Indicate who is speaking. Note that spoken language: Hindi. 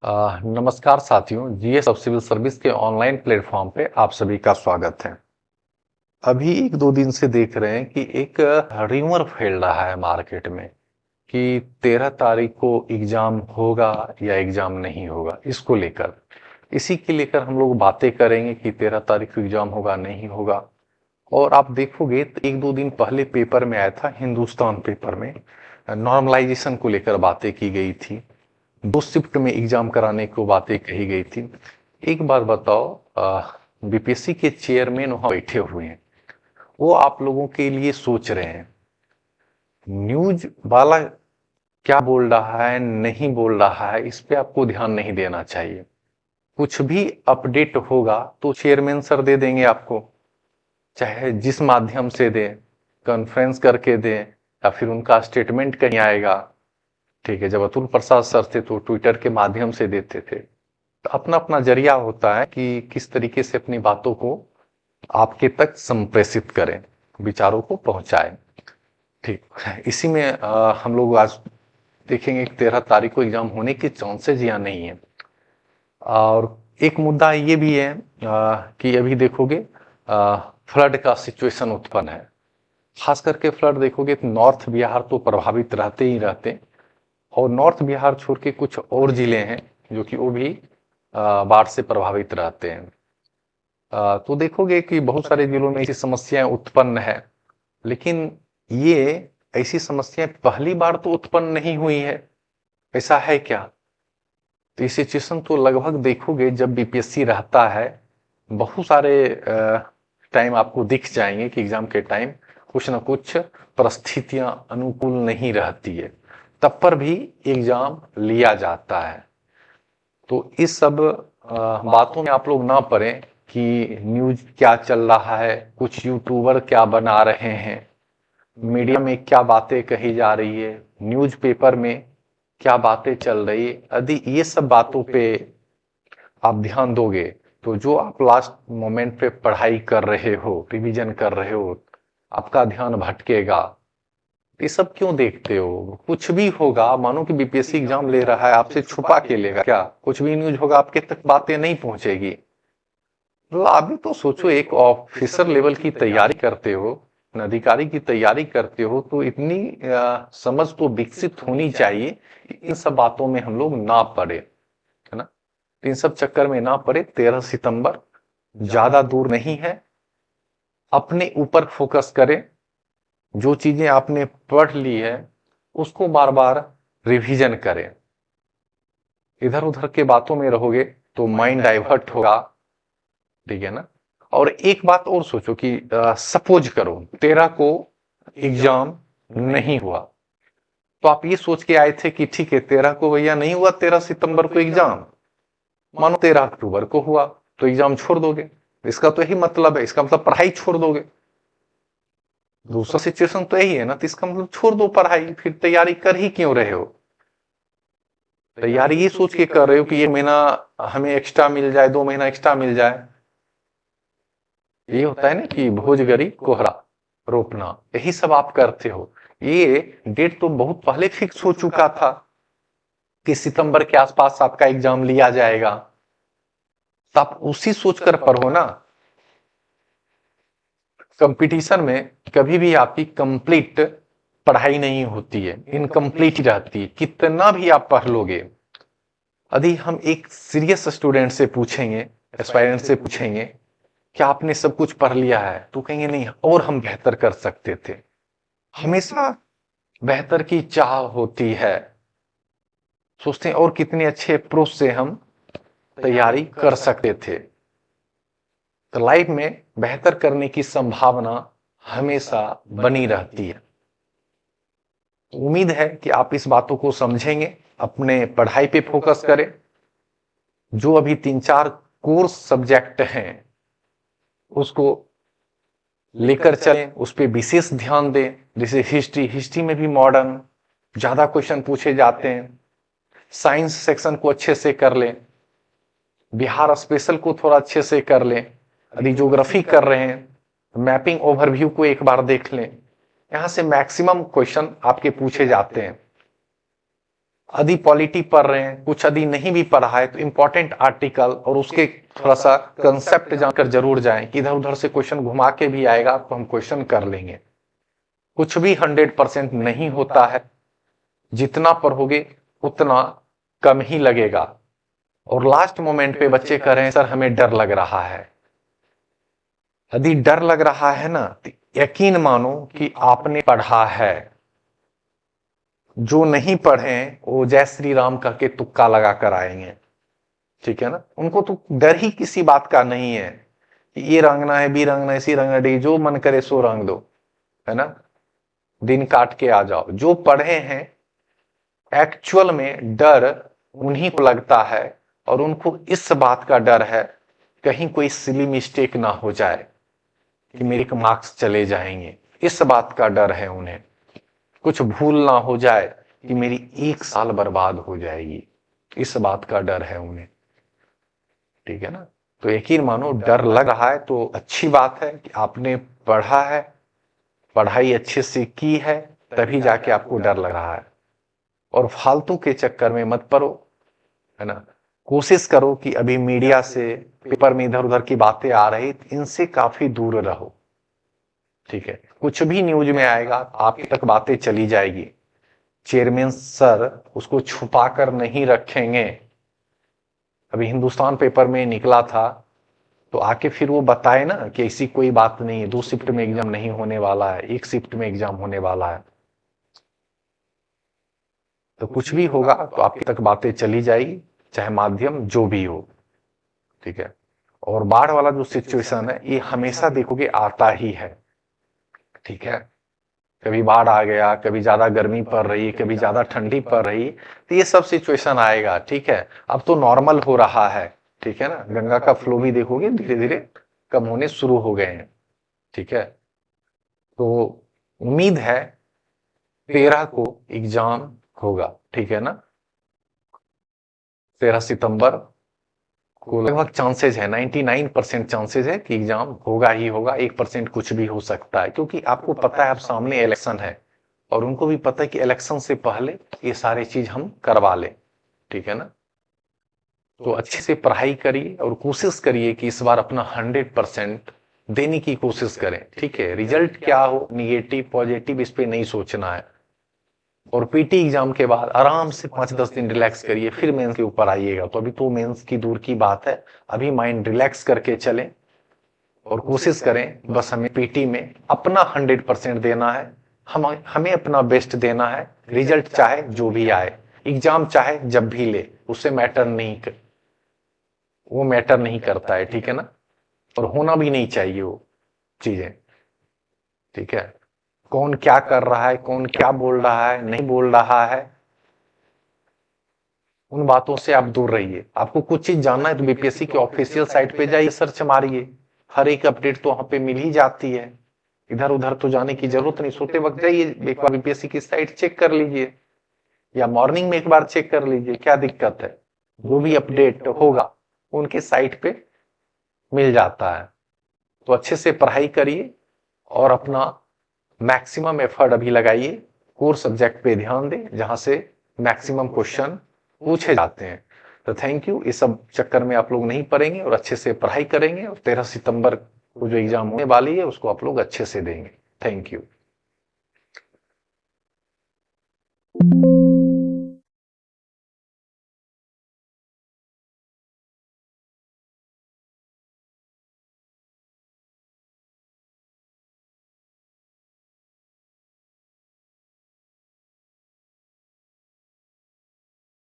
Speaker 1: नमस्कार साथियों, जीएस सब सिविल सर्विस के ऑनलाइन प्लेटफॉर्म पे आप सभी का स्वागत है। अभी एक दो दिन से देख रहे हैं कि एक रिमर फैल रहा है मार्केट में कि 13 तारीख को एग्जाम होगा या एग्जाम नहीं होगा। इसको लेकर इसी के लेकर हम लोग बातें करेंगे कि 13 तारीख को एग्जाम होगा नहीं होगा। और आप देखोगे तो एक दो दिन पहले पेपर में आया था, हिंदुस्तान पेपर में नॉर्मलाइजेशन को लेकर बातें की गई थी। 2 शिफ्ट में एग्जाम कराने को बातें कही गई थी। एक बार बताओ, बीपीएससी के चेयरमैन वहां बैठे हुए हैं, वो आप लोगों के लिए सोच रहे हैं न्यूज वाला क्या बोल रहा है नहीं बोल रहा है, इस पे आपको ध्यान नहीं देना चाहिए। कुछ भी अपडेट होगा तो चेयरमैन सर दे देंगे आपको, चाहे जिस माध्यम से दें, कॉन्फ्रेंस करके दें या फिर उनका स्टेटमेंट कहीं आएगा। ठीक है, जब अतुल प्रसाद सर थे तो ट्विटर के माध्यम से देते थे। तो अपना अपना जरिया होता है कि किस तरीके से अपनी बातों को आपके तक संप्रेषित करें, विचारों को पहुंचाएं। ठीक, इसी में हम लोग आज देखेंगे कि 13 तारीख को एग्जाम होने के चांसेज या नहीं है। और एक मुद्दा ये भी है कि अभी देखोगे फ्लड का सिचुएशन उत्पन्न है। खास करके फ्लड देखोगे तो नॉर्थ बिहार तो प्रभावित रहते ही रहते, और नॉर्थ बिहार छोड़ के कुछ और जिले हैं जो कि वो भी बाढ़ से प्रभावित रहते हैं। तो देखोगे कि बहुत सारे जिलों में ऐसी समस्याएं उत्पन्न है, लेकिन ये ऐसी समस्याएं पहली बार तो उत्पन्न नहीं हुई है। ऐसा है क्या? तो ये सिचुएशन तो लगभग देखोगे जब बीपीएससी रहता है, बहुत सारे टाइम आपको दिख जाएंगे कि एग्जाम के टाइम कुछ ना कुछ परिस्थितियां अनुकूल नहीं रहती है, तब पर भी एग्जाम लिया जाता है। तो इस सब बातों में आप लोग ना पड़े कि न्यूज क्या चल रहा है, कुछ यूट्यूबर क्या बना रहे हैं, मीडिया में क्या बातें कही जा रही है, न्यूज़पेपर में क्या बातें चल रही है। यदि ये सब बातों पे आप ध्यान दोगे तो जो आप लास्ट मोमेंट पे पढ़ाई कर रहे हो, रिवीजन कर रहे हो, आपका ध्यान भटकेगा। ये सब क्यों देखते हो? कुछ भी होगा, मानो कि बीपीएससी एग्जाम ले रहा है, आपसे छुपा के लेगा क्या? कुछ भी न्यूज होगा आपके तक बातें नहीं पहुंचेगी। मतलब अभी तो सोचो, एक ऑफिसर लेवल की तैयारी करते हो, अधिकारी की तैयारी करते हो, तो इतनी समझ तो विकसित होनी चाहिए कि इन सब बातों में हम लोग ना पड़े, है ना। इन सब चक्कर में ना पड़े। 13 सितंबर ज्यादा दूर नहीं है, अपने ऊपर फोकस करें। जो चीजें आपने पढ़ ली है उसको बार बार रिवीजन करें। इधर उधर के बातों में रहोगे तो माइंड डाइवर्ट होगा, ठीक है ना। और एक बात और सोचो कि सपोज करो 13 को एग्जाम नहीं हुआ, तो आप ये सोच के आए थे कि ठीक है 13 को भैया नहीं हुआ, 13 सितंबर को एग्जाम, मानो 13 अक्टूबर को हुआ, तो एग्जाम छोड़ दोगे। इसका तो यही मतलब है, इसका मतलब पढ़ाई छोड़ दोगे। दूसरा सिचुएशन तो यही है ना, तो इसका मतलब छोड़ दो पढ़ाई, फिर तैयारी कर ही क्यों रहे हो? तैयारी ये सोच के कर रहे हो कि ये महीना हमें एक्स्ट्रा मिल जाए, 2 महीना एक्स्ट्रा मिल जाए। ये होता है ना कि भोजगरी कोहरा रोपना, यही सब आप करते हो। ये डेट तो बहुत पहले फिक्स हो चुका था कि सितंबर के आसपास आपका एग्जाम लिया जाएगा, तो आप उसी सोचकर पढ़ो ना। कंपटीशन में कभी भी आपकी कंप्लीट पढ़ाई नहीं होती है, इनकम्प्लीट रहती है, कितना भी आप पढ़ लोगे। यदि हम एक सीरियस स्टूडेंट से पूछेंगे, एस्पायरेंट से पूछेंगे क्या आपने सब कुछ पढ़ लिया है, तो कहेंगे नहीं, और हम बेहतर कर सकते थे। हमेशा बेहतर की चाह होती है, सोचते हैं और कितने अच्छे अप्रोच से हम तैयारी कर सकते थे। तो लाइफ में बेहतर करने की संभावना हमेशा बनी रहती है। उम्मीद है कि आप इस बातों को समझेंगे, अपने पढ़ाई पे फोकस करें। जो अभी 3-4 कोर्स सब्जेक्ट हैं उसको लेकर चलें, उस पर विशेष ध्यान दें। जैसे हिस्ट्री में भी मॉडर्न ज्यादा क्वेश्चन पूछे जाते हैं। साइंस सेक्शन को अच्छे से कर लें, बिहार स्पेशल को थोड़ा अच्छे से कर लें। यदि ज्योग्राफी कर रहे हैं मैपिंग ओवरव्यू को एक बार देख लें, यहां से मैक्सिमम क्वेश्चन आपके पूछे जाते हैं। यदि पॉलिटी पढ़ रहे हैं, कुछ यदि नहीं भी पढ़ा है तो इंपॉर्टेंट आर्टिकल और उसके थोड़ा सा कंसेप्ट जानकर जरूर जाएं कि इधर उधर से क्वेश्चन घुमा के भी आएगा तो हम क्वेश्चन कर लेंगे। कुछ भी 100% नहीं होता है, जितना पढ़ोगे उतना कम ही लगेगा। और लास्ट मोमेंट पे बच्चे कह रहे हैं सर हमें डर लग रहा है। यदि डर लग रहा है ना तो यकीन मानो कि आपने पढ़ा है। जो नहीं पढ़े वो जय श्री राम करके तुक्का लगा कर आएंगे, ठीक है ना। उनको तो डर ही किसी बात का नहीं है कि ये रंगना है, बी रंगना है, सी रंगना है, जो मन करे सो रंग दो, है ना। दिन काट के आ जाओ। जो पढ़े हैं एक्चुअल में डर उन्हीं को लगता है, और उनको इस बात का डर है कहीं कोई सिली मिस्टेक ना हो जाए कि मेरे मार्क्स चले जाएंगे। इस बात का डर है उन्हें, कुछ भूल ना हो जाए कि मेरी 1 साल बर्बाद हो जाएगी, इस बात का डर है उन्हें, ठीक है ना। तो यकीन मानो डर लग रहा है तो अच्छी बात है कि आपने पढ़ा है, पढ़ाई अच्छे से की है, तभी जाके आपको डर लग रहा है। और फालतू के चक्कर में मत पड़ो, है ना। कोशिश करो कि अभी मीडिया से, पेपर में इधर उधर की बातें आ रही, इनसे काफी दूर रहो, ठीक है। कुछ भी न्यूज में आएगा आप तक बातें चली जाएगी। चेयरमैन सर उसको छुपा कर नहीं रखेंगे। अभी हिंदुस्तान पेपर में निकला था तो आके फिर वो बताए ना कि ऐसी कोई बात नहीं है, 2 शिफ्ट में एग्जाम नहीं होने वाला है, 1 शिफ्ट में एग्जाम होने वाला है। तो कुछ भी होगा तो आपके तक बातें चली जाएगी, चाहे माध्यम जो भी हो, ठीक है। और बाढ़ वाला जो सिचुएशन है ये हमेशा देखोगे आता ही है, ठीक है। कभी बाढ़ आ गया, कभी ज्यादा गर्मी पड़ रही, कभी ज्यादा ठंडी पड़ रही, तो ये सब सिचुएशन आएगा, ठीक है। अब तो नॉर्मल हो रहा है, ठीक है ना। गंगा का फ्लो भी देखोगे धीरे धीरे कम होने शुरू हो गए हैं, ठीक है। तो उम्मीद है 13 को एग्जाम होगा, ठीक है ना। 13 सितंबर को लगभग चांसेस है, 99% चांसेस है कि एग्जाम होगा ही होगा। 1% कुछ भी हो सकता है, क्योंकि आपको पता है अब सामने इलेक्शन है और उनको भी पता है कि इलेक्शन से पहले ये सारी चीज हम करवा लें, ठीक है ना। तो अच्छे से पढ़ाई करिए और कोशिश करिए कि इस बार अपना 100% देने की कोशिश करें, ठीक है। रिजल्ट क्या हो, निगेटिव पॉजिटिव, इस पे नहीं सोचना है। और पीटी एग्जाम के बाद आराम से 5-10 दिन रिलैक्स करिए, फिर मेंस के ऊपर आइएगा। तो अभी तो मेंस की दूर की बात है, अभी माइंड रिलैक्स करके चलें और कोशिश करें बस हमें पीटी में अपना 100% देना है। हमें अपना बेस्ट देना है। रिजल्ट चाहे जो भी आए, एग्जाम चाहे जब भी ले, उससे वो मैटर नहीं करता है, ठीक है ना। और होना भी नहीं चाहिए वो चीजें, ठीक है। कौन क्या कर रहा है, कौन क्या बोल रहा है, नहीं बोल रहा है, उन बातों से आप दूर रहिए। आपको कुछ चीज जानना है तो बीपीएससी के ऑफिशियल साइट पे जाइए, सर्च मारिए, हर एक अपडेट तो वहां पे मिल ही जाती है। इधर उधर तो जाने की जरूरत नहीं, सोते वक्त जाइए एक बार बीपीएससी की साइट चेक कर लीजिए, या मॉर्निंग में एक बार चेक कर लीजिए, क्या दिक्कत है। जो भी अपडेट होगा उनके साइट पे मिल जाता है। तो अच्छे से पढ़ाई करिए और अपना मैक्सिमम एफर्ट अभी लगाइए, कोर सब्जेक्ट पे ध्यान दें जहां से मैक्सिमम क्वेश्चन पूछे जाते हैं। तो थैंक यू। इस सब चक्कर में आप लोग नहीं पढ़ेंगे और अच्छे से पढ़ाई करेंगे, और 13 सितंबर को जो एग्जाम होने वाली है उसको आप लोग अच्छे से देंगे। Thank you.